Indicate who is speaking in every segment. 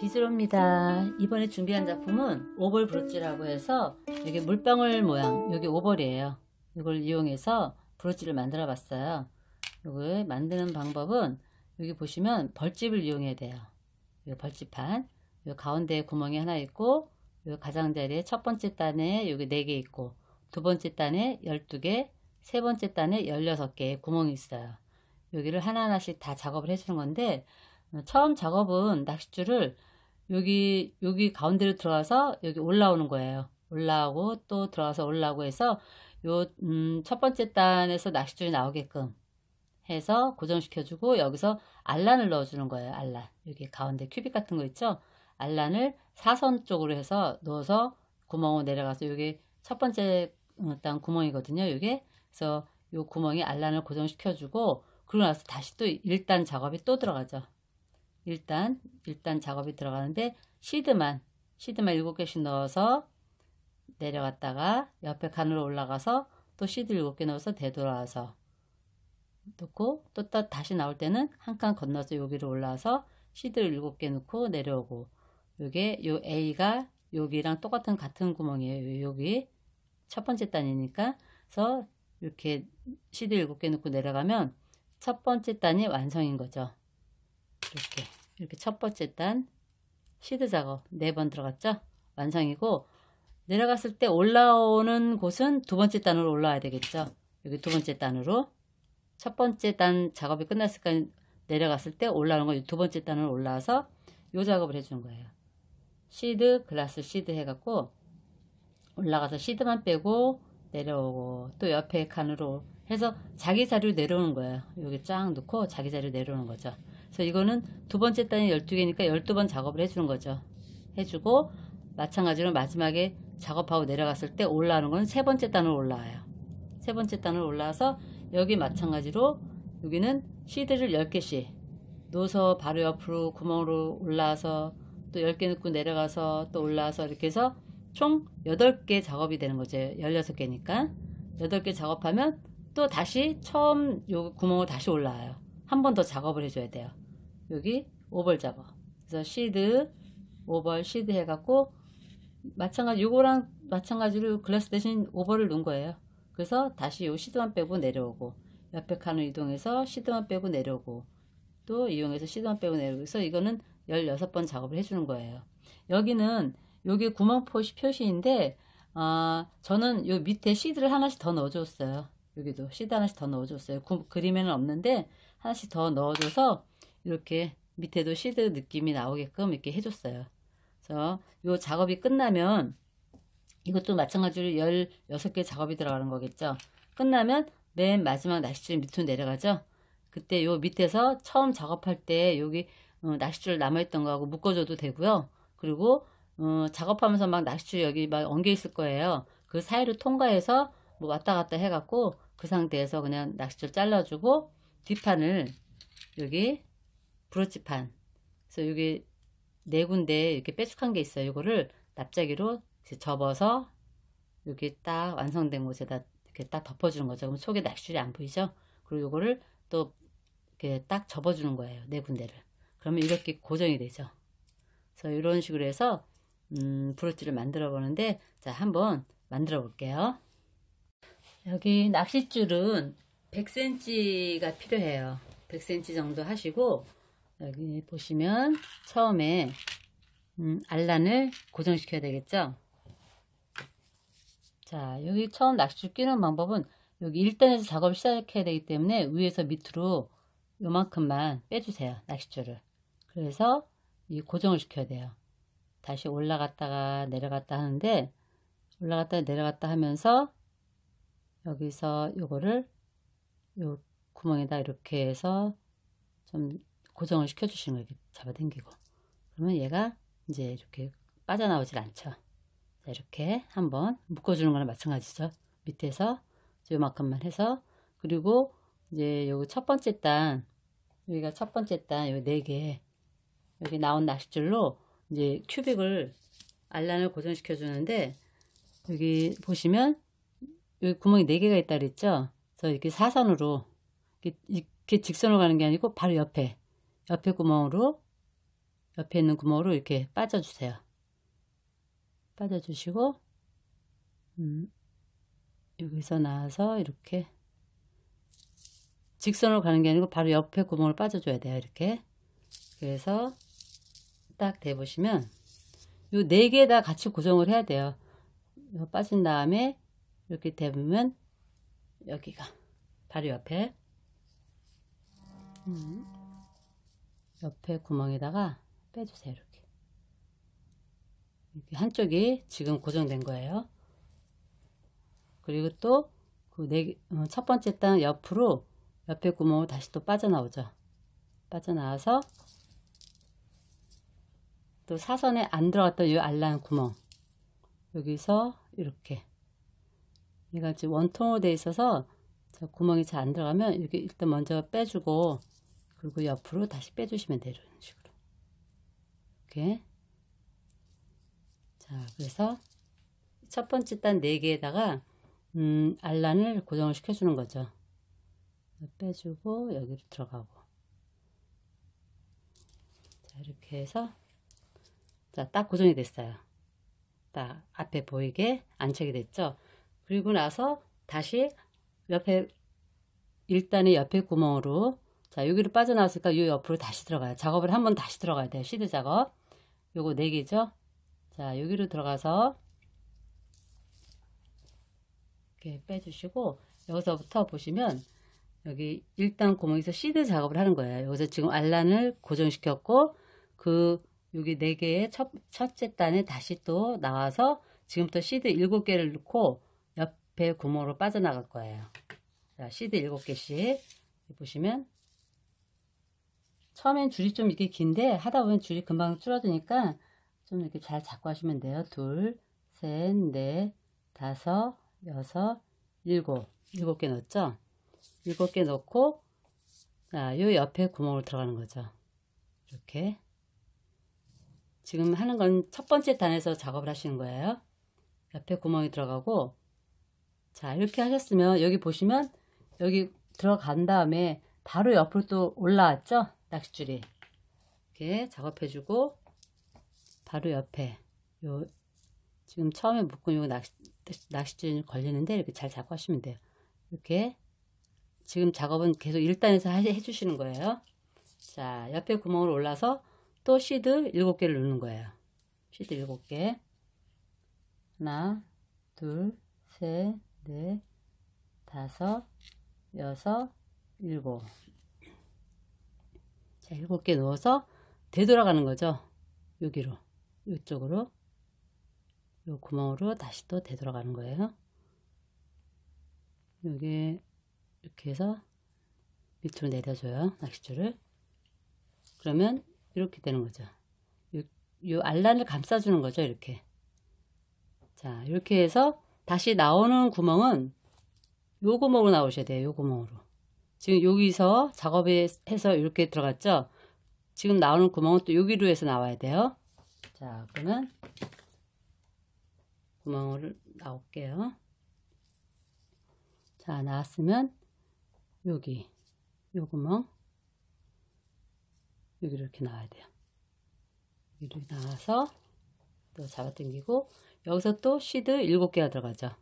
Speaker 1: 비즈로입니다. 이번에 준비한 작품은 오벌 브로치라고 해서 이게 물방울 모양, 여기 오벌이에요. 이걸 이용해서 브로치를 만들어 봤어요. 이걸 만드는 방법은 여기 보시면 벌집을 이용해야 돼요. 이 벌집판, 이 가운데에 구멍이 하나 있고, 이 가장자리에 첫 번째 단에 여기 4개 있고, 두 번째 단에 12개, 세 번째 단에 16개의 구멍이 있어요. 여기를 하나하나씩 다 작업을 해주는 건데, 처음 작업은 낚싯줄을 여기 가운데로 들어가서 여기 올라오는 거예요. 올라오고 또 들어가서 올라오고 해서 요 첫 번째 단에서 낚싯줄이 나오게끔 해서 고정시켜주고, 여기서 알란을 넣어주는 거예요. 알란, 여기 가운데 큐빅 같은 거 있죠. 알란을 사선 쪽으로 해서 넣어서 구멍으로 내려가서, 여기 첫 번째 단 구멍이거든요. 이게 그래서 요 구멍에 알란을 고정시켜주고, 그러고 나서 다시 또 1단 작업이 또 들어가죠. 1단 작업이 들어가는데, 시드만 7개씩 넣어서 내려갔다가 옆에 칸으로 올라가서 또 시드 7개 넣어서 되돌아와서 넣고, 또 다시 나올 때는 한 칸 건너서 여기로 올라와서 시드를 7개 넣고 내려오고, 요게 요 A가 여기랑 똑같은 같은 구멍이에요. 여기 첫 번째 단이니까. 그래서 이렇게 시드 7개 넣고 내려가면 첫 번째 단이 완성인 거죠. 이렇게 첫 번째 단 시드 작업 4번 들어갔죠. 완성이고, 내려갔을 때 올라오는 곳은 두 번째 단으로 올라와야 되겠죠. 여기 두 번째 단으로 첫 번째 단 작업이 끝났으니까 내려갔을 때 올라오는 거 두 번째 단으로 올라와서 요 작업을 해주는 거예요. 시드, 글라스 시드 해갖고 올라가서 시드만 빼고 내려오고, 또 옆에 칸으로 해서 자기 자리로 내려오는 거예요. 여기 쫙 넣고 자기 자리로 내려오는 거죠. 그래서 이거는 두 번째 단이 12개니까 12번 작업을 해주는 거죠. 해주고, 마찬가지로 마지막에 작업하고 내려갔을 때 올라오는 건 세 번째 단으로 올라와요. 세 번째 단으로 올라와서 여기 마찬가지로 여기는 시드를 10개씩 넣어서 바로 옆으로 구멍으로 올라와서 또 10개 넣고 내려가서 또 올라와서 이렇게 해서 총 8개 작업이 되는 거죠. 16개니까 8개 작업하면 또 다시 처음 요 구멍으로 다시 올라와요. 한 번 더 작업을 해줘야 돼요. 여기 오벌 작업. 그래서 시드, 오벌, 시드 해갖고 요거랑 마찬가지로 글라스 대신 오벌을 넣은 거예요. 그래서 다시 요 시드만 빼고 내려오고, 옆에 칸을 이동해서 시드만 빼고 내려오고, 또 이용해서 시드만 빼고 내려오고, 그래서 이거는 16번 작업을 해주는 거예요. 여기는 여기 구멍 표시인데, 저는 요 밑에 시드를 하나씩 더 넣어줬어요. 여기도 시드 하나씩 더 넣어줬어요. 그림에는 없는데 하나씩 더 넣어줘서 이렇게 밑에도 시드 느낌이 나오게끔 이렇게 해줬어요. 그래서 요 작업이 끝나면, 이것도 마찬가지로 16개 작업이 들어가는 거겠죠. 끝나면 맨 마지막 낚싯줄 밑으로 내려가죠. 그때 요 밑에서 처음 작업할 때 여기 낚싯줄 남아있던 거하고 묶어줘도 되고요. 그리고 작업하면서 막 낚싯줄이 여기 막 엉겨 있을 거예요. 그 사이를 통과해서 뭐 왔다 갔다 해갖고 그 상태에서 그냥 낚싯줄 잘라주고, 뒷판을 여기 브로치판, 그래서 여기 4군데 이렇게 빼죽한 게 있어요. 이거를 납작이로 접어서 여기 딱 완성된 곳에다 이렇게 딱 덮어주는 거죠. 그럼 속에 낚싯줄이 안 보이죠? 그리고 이거를 또 이렇게 딱 접어주는 거예요. 4군데를. 그러면 이렇게 고정이 되죠. 그래서 이런 식으로 해서 브로치를 만들어 보는데, 자, 한번 만들어 볼게요. 여기 낚싯줄은 100cm가 필요해요. 100cm 정도 하시고, 여기 보시면 처음에 알란을 고정시켜야 되겠죠. 자, 여기 처음 낚싯줄 끼는 방법은 여기 1단에서 작업을 시작해야 되기 때문에 위에서 밑으로 요만큼만 빼주세요. 낚싯줄을. 그래서 이 고정을 시켜야 돼요. 다시 올라갔다가 내려갔다 하는데, 올라갔다 내려갔다 하면서 여기서 요거를 요 구멍에다 이렇게 해서 좀 고정을 시켜 주시는 거예요. 이렇게 잡아당기고. 그러면 얘가 이제 이렇게 빠져나오질 않죠. 자, 이렇게 한번 묶어주는 거랑 마찬가지죠. 밑에서 요만큼만 해서, 그리고 이제 여기 첫 번째 단, 여기가 첫 번째 단, 여기 4개, 여기 나온 낚싯줄로 이제 큐빅을, 알란을 고정시켜 주는데, 여기 보시면 여기 구멍이 4개가 있다 그랬죠. 그래서 이렇게 사선으로 이렇게 직선으로 가는 게 아니고 바로 옆에 구멍으로 옆에 있는 구멍으로 이렇게 빠져주세요. 빠져주시고 여기서 나와서 이렇게 직선으로 가는 게 아니고 바로 옆에 구멍을 빠져줘야 돼요. 이렇게. 그래서 딱 대보시면 요 4개 다 같이 고정을 해야 돼요. 이거 빠진 다음에 이렇게 대보면 여기가 바로 옆에 옆에 구멍에다가 빼주세요. 이렇게 한쪽이 지금 고정된 거예요. 그리고 또 그 첫 번째 땅 옆으로 옆에 구멍으로 다시 또 빠져나오죠. 빠져나와서 또 사선에 안 들어갔던 이 알란 구멍 여기서 이렇게 얘가 지금 원통으로 되어 있어서 구멍이 잘 안 들어가면 이렇게 일단 먼저 빼주고 그리고 옆으로 다시 빼주시면 돼요. 이런 식으로 이렇게. 자, 그래서 첫 번째 단 4개에다가 알란을 고정을 시켜주는 거죠. 빼주고 여기로 들어가고. 자, 이렇게 해서 자, 딱 고정이 됐어요. 딱 앞에 보이게 안착이 됐죠. 그리고 나서 다시 옆에 1단의 옆에 구멍으로 자, 여기로 빠져나왔으니까 이 옆으로 다시 들어가요. 작업을 한번 다시 들어가야 돼요. 시드 작업. 요거 4개죠. 자, 여기로 들어가서 이렇게 빼주시고 여기서부터 보시면 여기 1단 구멍에서 시드 작업을 하는 거예요. 여기서 지금 알란을 고정시켰고 여기 4개의 첫째 단에 다시 또 나와서 지금부터 시드 7개를 넣고 옆에 구멍으로 빠져나갈 거예요. 자, 시드 7개씩 보시면 처음엔 줄이 좀 이렇게 긴데 하다 보면 줄이 금방 줄어드니까 좀 이렇게 잘 잡고 하시면 돼요. 2, 3, 4, 5, 6, 7개 넣었죠? 7개 넣고 자, 요 옆에 구멍으로 들어가는 거죠. 이렇게 지금 하는 건 첫 번째 단에서 작업을 하시는 거예요. 옆에 구멍이 들어가고 자, 이렇게 하셨으면 여기 보시면 여기 들어간 다음에 바로 옆으로 또 올라왔죠? 낚싯줄이 이렇게 작업해주고 바로 옆에 요 지금 처음에 묶은 요 낚싯줄이 걸리는데 이렇게 잘 잡고 하시면 돼요. 이렇게 지금 작업은 계속 1단에서 해주시는 거예요. 자, 옆에 구멍으로 올라서 또 시드 7개를 넣는 거예요. 시드 7개 하나, 둘, 셋, 넷, 5, 6, 7 자, 7개 넣어서 되돌아가는 거죠. 여기로 이쪽으로 요 구멍으로 다시 또 되돌아가는 거예요. 여기 이렇게 해서 밑으로 내려줘요. 낚싯줄을. 그러면 이렇게 되는 거죠. 요 알란을 감싸주는 거죠. 이렇게. 자, 이렇게 해서 다시 나오는 구멍은 요 구멍으로 나오셔야 돼요. 요 구멍으로. 지금 여기서 작업해서 이렇게 들어갔죠. 지금 나오는 구멍은 또 여기로 해서 나와야 돼요. 자, 그러면 구멍을 나올게요. 자, 나왔으면 여기 요 구멍 여기로 이렇게 나와야 돼요. 여기로 나와서 또 잡아당기고 여기서 또 시드 7개가 들어가죠.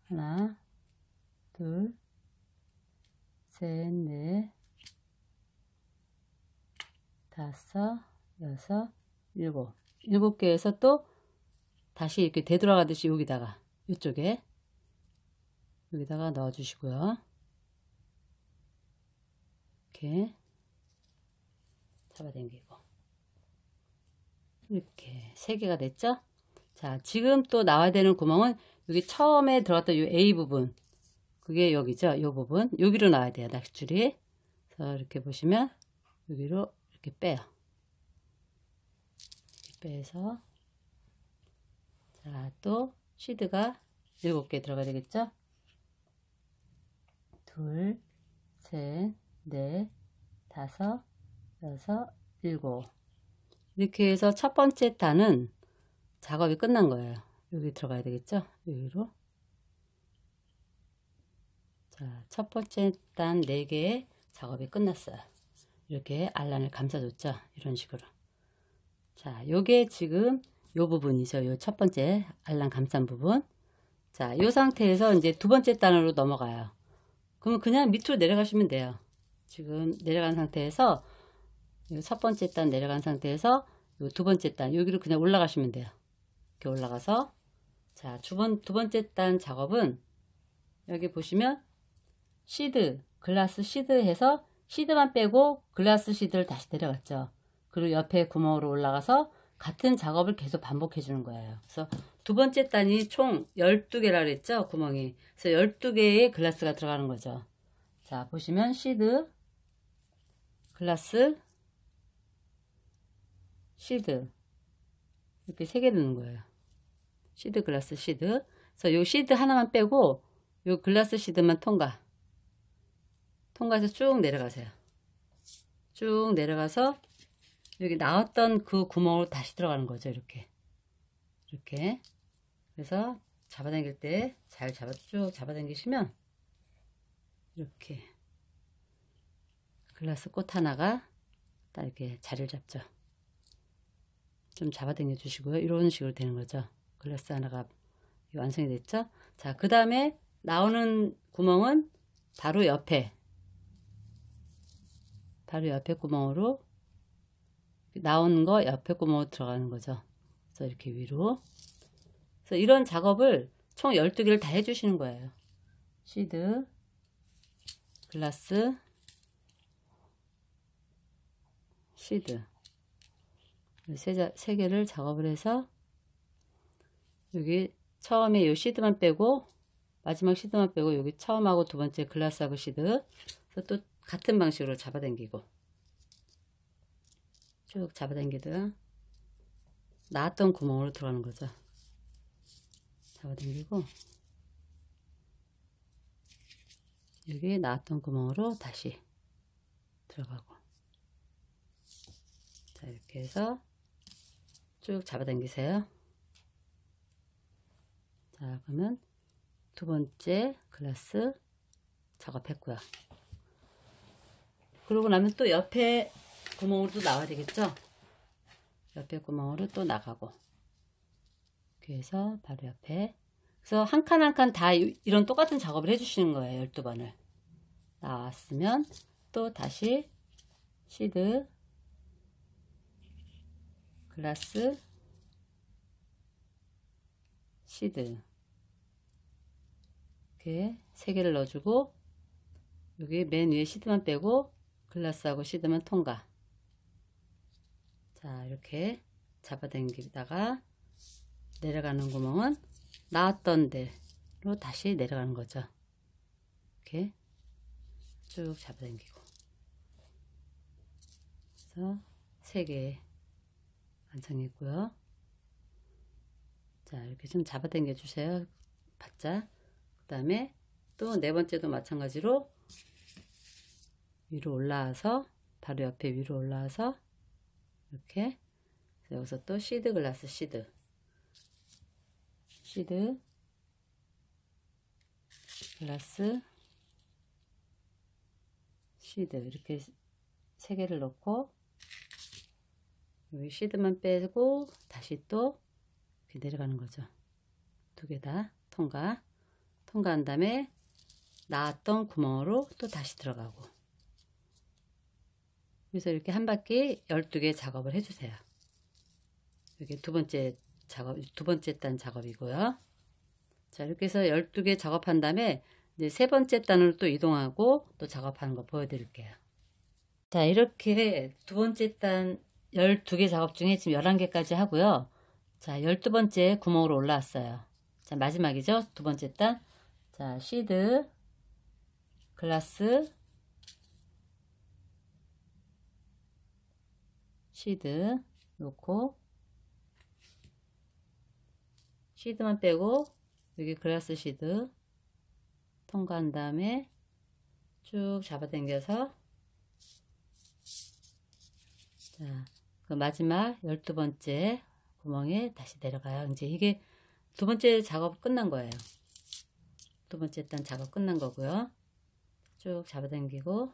Speaker 1: 하나, 둘, 셋, 넷, 5, 6, 7. 7개에서 또 다시 이렇게 되돌아가듯이 여기다가 이쪽에 여기다가 넣어 주시고요. 이렇게 잡아당기고 이렇게 3개가 됐죠. 자, 지금 또 나와야 되는 구멍은 여기 처음에 들어갔던 이 A 부분 그게 여기죠. 이 부분 여기로 나와야 돼요. 낚싯줄이. 그래서 이렇게 보시면 여기로 이렇게 빼요. 이렇게 빼서 자, 또 시드가 7개 들어가야 되겠죠. 둘, 셋, 넷, 5, 6, 7 이렇게 해서 첫 번째 단은 작업이 끝난 거예요. 여기 들어가야 되겠죠. 여기로. 자, 첫 번째 단 4개의 작업이 끝났어요. 이렇게 알란을 감싸줬죠. 이런 식으로. 자, 요게 지금 요 부분이죠. 요 첫 번째 알란 감싼 부분. 자, 요 상태에서 이제 두 번째 단으로 넘어가요. 그러면 그냥 밑으로 내려가시면 돼요. 지금 내려간 상태에서 요 첫 번째 단 내려간 상태에서 요 두 번째 단 여기로 그냥 올라가시면 돼요. 이렇게 올라가서 자, 두 번째 단 작업은 여기 보시면 시드, 글라스 시드 해서 시드만 빼고 글라스 시드를 다시 내려갔죠. 그리고 옆에 구멍으로 올라가서 같은 작업을 계속 반복해 주는 거예요. 그래서 두 번째 단이 총 12개라 그랬죠. 구멍이. 그래서 12개의 글라스가 들어가는 거죠. 자, 보시면 시드, 글라스, 시드 이렇게 3개 넣는 거예요. 시드, 글라스, 시드. 그래서 요 시드 하나만 빼고 요 글라스 시드만 통과해서 쭉 내려가세요. 쭉 내려가서 여기 나왔던 그 구멍으로 다시 들어가는 거죠. 이렇게 그래서 잡아당길 때 잘 쭉 잡아당기시면 이렇게 글라스 꽃 하나가 딱 이렇게 자리를 잡죠. 좀 잡아당겨 주시고요. 이런 식으로 되는 거죠. 글라스 하나가 완성이 됐죠. 자, 그 다음에 나오는 구멍은 바로 옆에 구멍으로 나오는 거 옆에 구멍으로 들어가는 거죠. 그래서 이렇게 위로. 그래서 이런 작업을 총 12개를 다 해주시는 거예요. 시드, 글라스, 시드. 세 개를 작업을 해서 여기 처음에 요 시드만 빼고 마지막 시드만 빼고 여기 처음하고 두 번째 글라스하고 시드. 그래서 또 같은 방식으로 잡아당기고 쭉 잡아당기다가 나왔던 구멍으로 들어가는 거죠. 잡아당기고 여기 나왔던 구멍으로 다시 들어가고 자, 이렇게 해서 쭉 잡아당기세요. 자, 그러면 두 번째 글라스 작업했고요. 그러고 나면 또 옆에 구멍으로 또 나와야 되겠죠? 옆에 구멍으로 또 나가고 이렇게 해서 바로 옆에 그래서 한 칸 한 칸 다 이런 똑같은 작업을 해주시는 거예요. 12번을 나왔으면 또 다시 시드, 글라스, 시드 이렇게 3개를 넣어주고 여기 맨 위에 시드만 빼고 글라스하고 시드만 통과. 자, 이렇게 잡아당기다가 내려가는 구멍은 나왔던 대로 다시 내려가는 거죠. 이렇게 쭉 잡아당기고 그래서 3개 완성했고요. 자, 이렇게 좀 잡아당겨 주세요. 바짝. 그 다음에 또 네 번째도 마찬가지로 위로 올라와서 바로 옆에 위로 올라와서 이렇게 여기서 또 시드, 글라스, 시드, 글라스, 시드 이렇게 3개를 넣고 여기 시드만 빼고 다시 또 이렇게 내려가는 거죠. 2개 다 통과한 다음에 나왔던 구멍으로 또 다시 들어가고 그래서 이렇게 한 바퀴 12개 작업을 해주세요. 이게 두 번째 단 작업이고요. 자, 이렇게 해서 12개 작업한 다음에 이제 세 번째 단으로 또 이동하고 또 작업하는 거 보여드릴게요. 자, 이렇게 두 번째 단 12개 작업 중에 지금 11개까지 하고요. 자, 12번째 구멍으로 올라왔어요. 자, 마지막이죠. 두 번째 단. 자, 시드, 글라스, 시드 놓고 시드만 빼고 여기 글라스 시드 통과한 다음에 쭉 잡아당겨서 자, 그 마지막 12번째 구멍에 다시 내려가요. 이제 이게 두 번째 작업 끝난 거예요. 두 번째 단 작업 끝난 거고요. 쭉 잡아당기고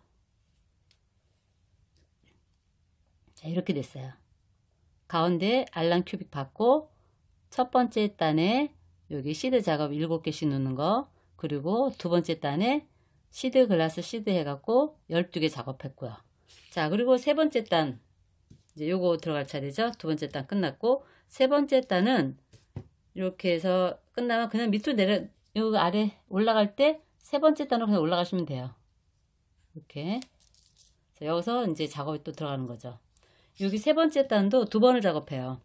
Speaker 1: 자, 이렇게 됐어요. 가운데 알랑 큐빅 받고 첫 번째 단에 여기 시드 작업 7개씩 넣는 거, 그리고 두 번째 단에 시드 글라스 시드 해갖고 12개 작업했고요. 자, 그리고 세 번째 단 이제 요거 들어갈 차례죠. 두 번째 단 끝났고 세 번째 단은 이렇게 해서 끝나면 그냥 밑으로 내려, 여기 아래 올라갈 때 세 번째 단으로 그냥 올라가시면 돼요. 이렇게. 여기서 이제 작업이 또 들어가는 거죠. 여기 세 번째 단도 두 번을 작업해요.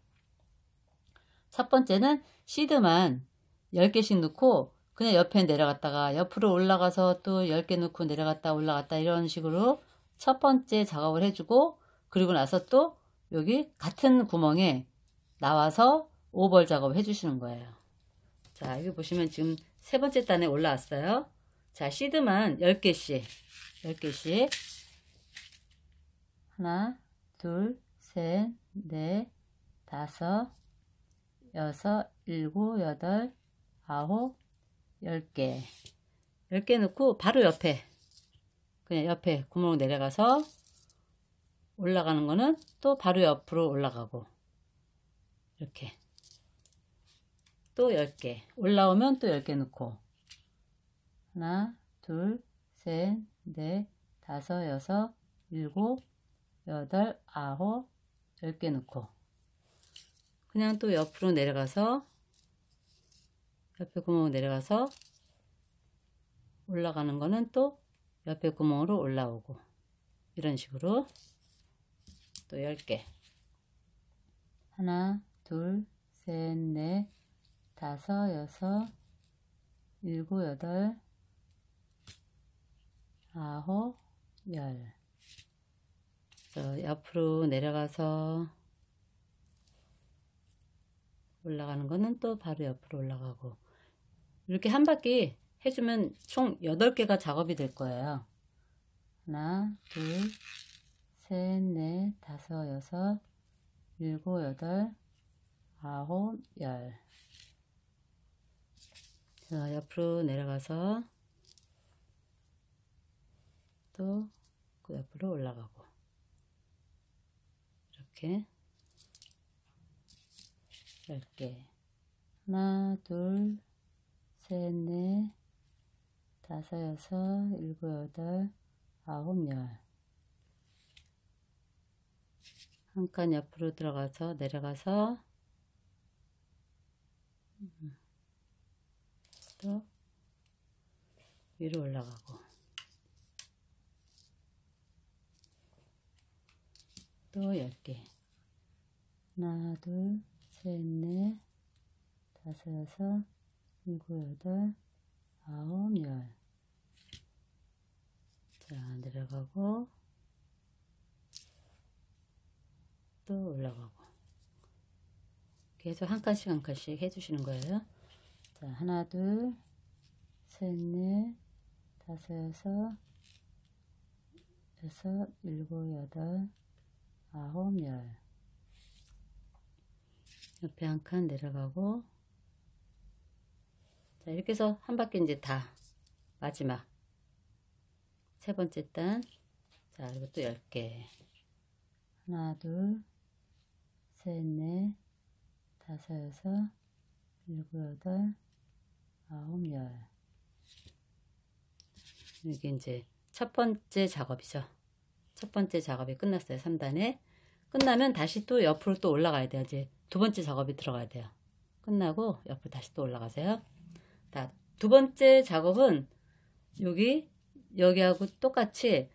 Speaker 1: 첫 번째는 시드만 10개씩 넣고 그냥 옆에 내려갔다가 옆으로 올라가서 또 10개 넣고 내려갔다 올라갔다 이런 식으로 첫 번째 작업을 해주고, 그리고 나서 또 여기 같은 구멍에 나와서 오벌 작업을 해주시는 거예요. 자, 여기 보시면 지금 세 번째 단에 올라왔어요. 자, 시드만 10개씩 하나, 둘, 셋, 넷, 다섯, 여섯, 일곱, 여덟, 아홉, 10개 10개 넣고 바로 옆에 그냥 옆에 구멍 내려가서 올라가는 거는 또 바로 옆으로 올라가고, 이렇게 또 10개 올라오면 또 10개 넣고 하나, 둘, 셋, 넷, 다섯, 여섯, 일곱, 여덟, 아홉, 10개 넣고 그냥 또 옆으로 내려가서 옆에 구멍 내려가서 올라가는 거는 또 옆에 구멍으로 올라오고, 이런 식으로 또 10개 하나, 둘, 셋, 넷, 다섯, 여섯, 일곱, 여덟, 아홉, 열. 옆으로 내려가서 올라가는 거는 또 바로 옆으로 올라가고, 이렇게 한 바퀴 해주면 총 8개가 작업이 될 거예요. 하나, 둘, 셋, 넷, 다섯, 여섯, 일곱, 여덟, 아홉, 열. 자, 옆으로 내려가서 또 그 옆으로 올라가고, 이렇게 10개 하나, 둘, 셋, 넷, 다섯, 여섯, 일곱, 여덟, 아홉, 열. 한 칸 옆으로 들어가서 내려가서 또 위로 올라가고 또 10개 하나, 둘, 셋, 넷, 다섯, 여섯, 일곱, 여덟, 아홉, 열. 자, 내려가고 또 올라가고 계속 한 칸씩 한 칸씩 해주시는 거예요. 자, 하나, 둘, 셋, 넷, 다섯, 여섯, 일곱, 여덟, 아홉, 열. 옆에 한 칸 내려가고, 자, 이렇게 해서 한 바퀴 이제 다 마지막 세 번째 단. 자, 그리고 또 10개 하나, 둘, 셋, 넷, 다섯, 여섯, 일곱, 여덟, 아홉, 열. 이게 이제 첫 번째 작업이죠. 첫 번째 작업이 끝났어요. 3단에 끝나면 다시 또 옆으로 또 올라가야 돼요. 이제 두 번째 작업이 들어가야 돼요. 끝나고 옆으로 다시 또 올라가세요. 자, 두 번째 작업은 여기하고 똑같이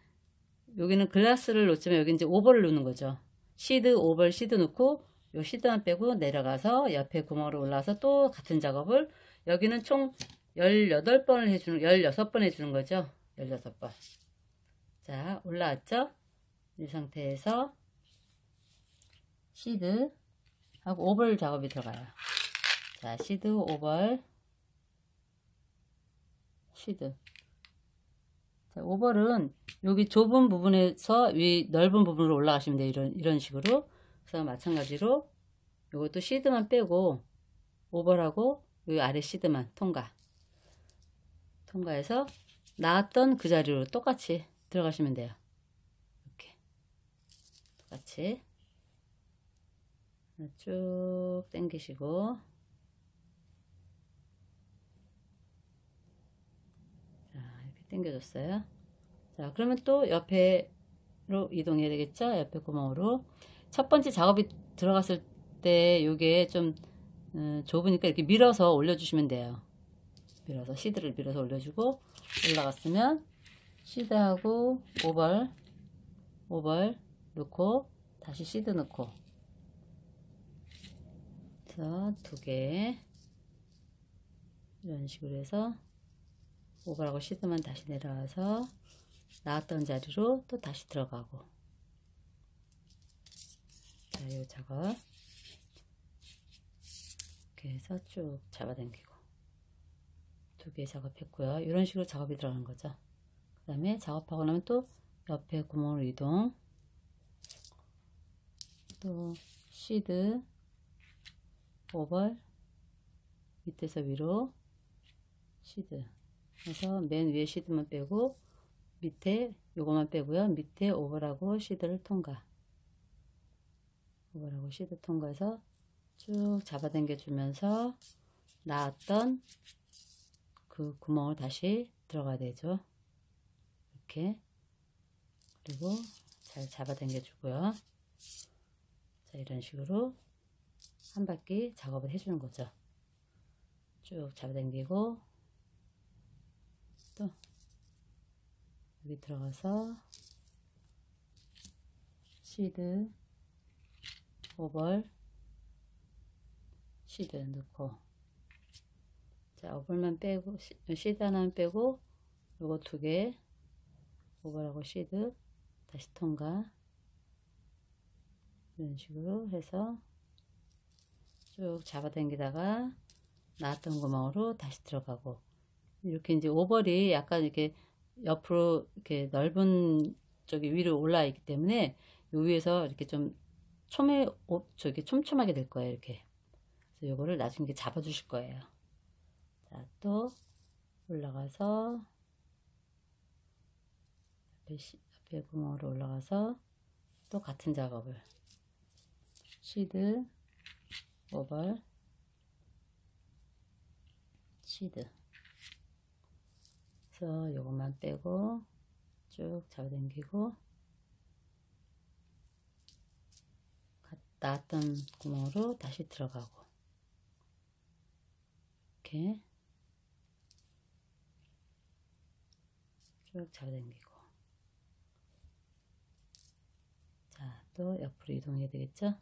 Speaker 1: 여기는 글라스를 놓지만 여기 이제 오벌을 놓는 거죠. 시드, 오벌, 시드 놓고 요 시드만 빼고 내려가서 옆에 구멍으로 올라와서 또 같은 작업을, 여기는 총 16번을 해주는, 16번 해주는 거죠. 16번. 자, 올라왔죠? 이 상태에서 시드 하고 오벌 작업이 들어가요. 자, 시드, 오벌, 시드. 자, 오벌은 여기 좁은 부분에서 위 넓은 부분으로 올라가시면 돼요. 이런 식으로. 그래서 마찬가지로 이것도 시드만 빼고 오벌하고 여기 아래 시드만 통과해서 나왔던 그 자리로 똑같이 들어가시면 돼요. 이렇게 똑같이 쭉 당기시고, 자, 이렇게 당겨줬어요. 자, 그러면 또 옆에로 이동해야 되겠죠? 옆에 구멍으로. 첫 번째 작업이 들어갔을 때 요게 좀 좁으니까 이렇게 밀어서 올려주시면 돼요. 밀어서, 시드를 밀어서 올려주고, 올라갔으면 시드하고 오벌 넣고, 다시 시드 넣고, 그래서 2개, 이런 식으로 해서 오버하고 시드만 다시 내려와서 나왔던 자리로 또 다시 들어가고. 자, 이 작업 이렇게 해서 쭉 잡아당기고 2개 작업했고요. 이런 식으로 작업이 들어가는 거죠. 그 다음에 작업하고 나면 또 옆에 구멍으로 이동, 또 시드, 오벌, 밑에서 위로 시드 그래서 맨 위에 시드만 빼고 밑에 요거만 빼고요. 밑에 오버하고 시드를 통과, 오버하고 시드 통과해서 쭉 잡아당겨 주면서 나왔던 그 구멍을 다시 들어가야 되죠. 이렇게. 그리고 잘 잡아당겨 주고요. 자, 이런 식으로 한 바퀴 작업을 해주는 거죠. 쭉 잡아당기고 또 여기 들어가서 시드, 오벌, 시드 넣고, 자, 오벌만 빼고 시드 하나만 빼고 요거 2개, 오벌하고 시드 다시 통과, 이런 식으로 해서 쭉 잡아당기다가 나왔던 구멍으로 다시 들어가고, 이렇게 이제 오벌이 약간 이렇게 옆으로 이렇게 넓은 쪽이 위로 올라와 있기 때문에 요 위에서 이렇게 좀 촘촘하게 될 거예요. 이렇게. 그래서 요거를 나중에 잡아 주실 거예요. 자, 또 올라가서 옆에 구멍으로 올라가서 또 같은 작업을 시드, 오벌, 시드, 그래서 요것만 빼고 쭉 잡아당기고 나왔던 구멍으로 다시 들어가고, 이렇게 쭉 잡아당기고, 자, 또 옆으로 이동해야 되겠죠?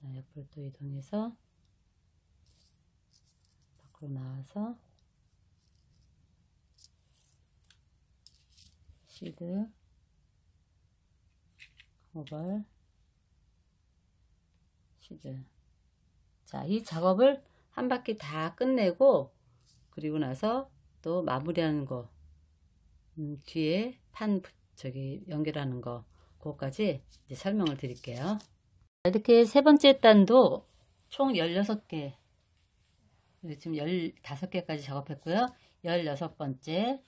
Speaker 1: 자, 옆으로 또 이동해서 밖으로 나와서 시드, 오벌, 시드. 자, 이 작업을 한 바퀴 다 끝내고, 그리고 나서 또 마무리하는 거, 뒤에 연결하는 거, 그거까지 이제 설명을 드릴게요. 이렇게 세 번째 단도 총 16개, 지금 15개까지 작업했고요. 16번째,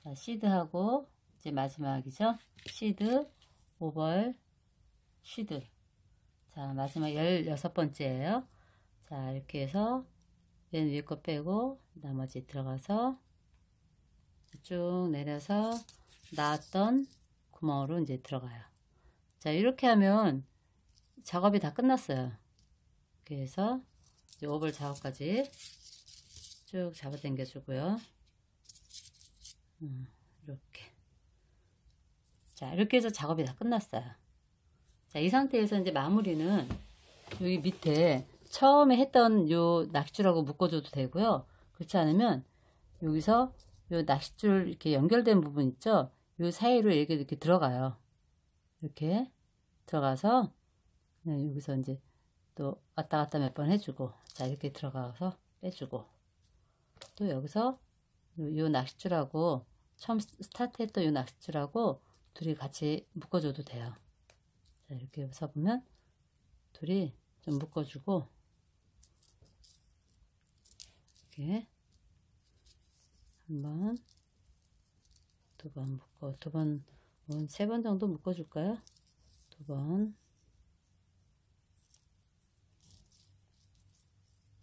Speaker 1: 자, 시드하고, 이제 마지막이죠. 시드, 오벌, 시드. 자, 마지막 16번째예요. 자, 이렇게 해서 맨 위에 거 빼고 나머지 들어가서 쭉 내려서 나왔던 구멍으로 이제 들어가요. 자, 이렇게 하면 작업이 다 끝났어요. 이렇게 해서 이제 오벌 작업까지 쭉 잡아당겨 주고요. 이렇게. 자, 이렇게 해서 작업이 다 끝났어요. 자, 이 상태에서 이제 마무리는 여기 밑에 처음에 했던 요 낚싯줄하고 묶어줘도 되고요. 그렇지 않으면 여기서 요 낚싯줄 이렇게 연결된 부분 있죠? 요 사이로 이렇게 들어가요. 이렇게 들어가서 그냥 여기서 이제 또 왔다 갔다 몇 번 해주고, 자, 이렇게 들어가서 빼주고, 또 여기서 요 낚싯줄하고 처음 스타트 했던 요 낚싯줄하고 둘이 같이 묶어줘도 돼요. 자, 이렇게 해서 보면 둘이 좀 묶어주고, 이렇게 한 번, 두 번 묶어, 세 번 정도 묶어줄까요? 두 번,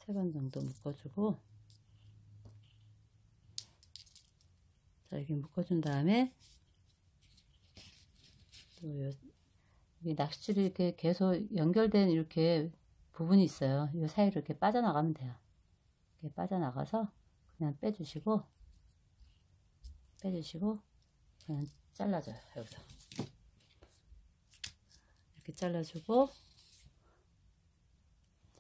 Speaker 1: 3번 정도 묶어주고, 자, 이렇게 묶어준 다음에, 또 이 낚싯줄이 이렇게 계속 연결된 이렇게 부분이 있어요. 이 사이로 이렇게 빠져나가면 돼요. 이렇게 빠져나가서 그냥 빼주시고 그냥 잘라줘요. 여기서 이렇게 잘라주고,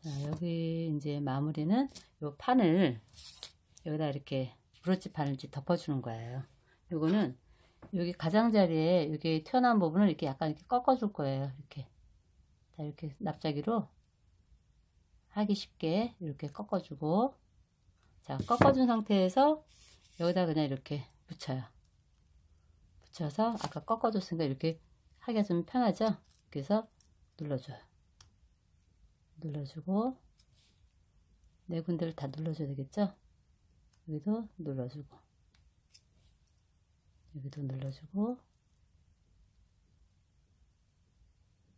Speaker 1: 자, 여기 이제 마무리는 요 판을 여기다 이렇게 브로치 판을 덮어주는 거예요. 요거는 여기 가장자리에 여기 튀어나온 부분을 이렇게 약간 이렇게 꺾어줄 거예요. 이렇게 자, 이렇게 납작이로 하기 쉽게 이렇게 꺾어주고, 자, 꺾어준 상태에서 여기다 그냥 이렇게 붙여요. 붙여서 아까 꺾어줬으니까 이렇게 하기가 좀 편하죠. 그래서 눌러줘요. 눌러주고, 네 군데를 다 눌러줘야 되겠죠. 여기도 눌러주고, 여기도 눌러주고,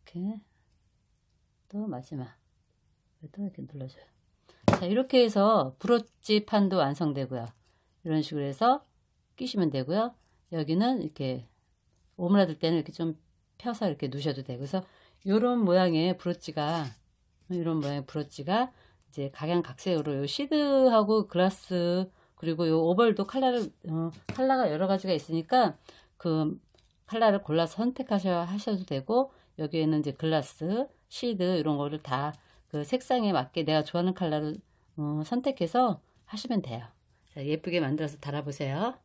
Speaker 1: 이렇게 또 마지막 또 이렇게 눌러줘요. 자, 이렇게 해서 브로치 판도 완성되고요. 이런 식으로 해서 끼시면 되고요. 여기는 이렇게 오므라들 때는 이렇게 좀 펴서 이렇게 누셔도 되고, 그래서 이런 모양의 브로치가 이제 각양각색으로 요 시드하고 글라스, 그리고 요 오벌도 컬러가 여러 가지가 있으니까 그 컬러를 골라서 하셔도 되고, 여기에는 이제 글라스, 시드 이런 거를 다 그 색상에 맞게 내가 좋아하는 컬러를 선택해서 하시면 돼요. 자, 예쁘게 만들어서 달아보세요.